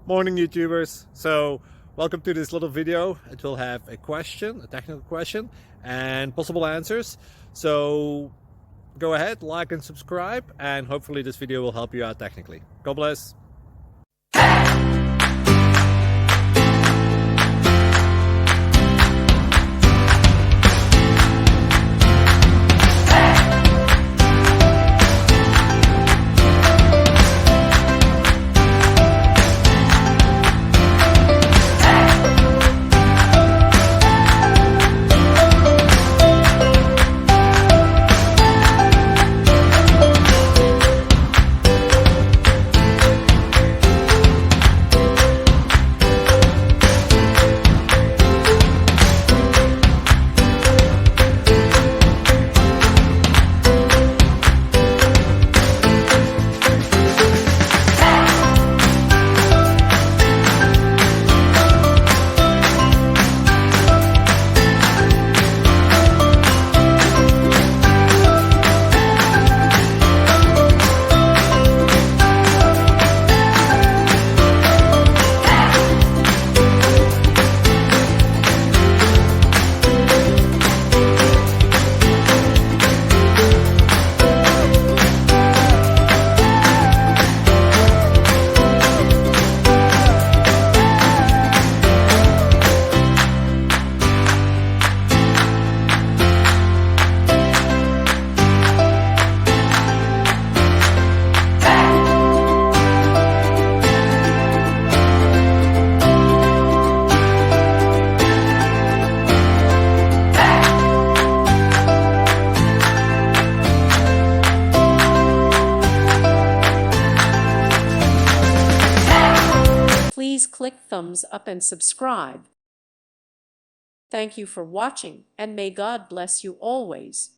Morning YouTubers. So welcome to this little video. It will have a question, a technical question, and possible answers. So go ahead, like and subscribe, and hopefully this video will help you out technically. God bless. Please click thumbs up and subscribe. Thank you for watching, and may God bless you always.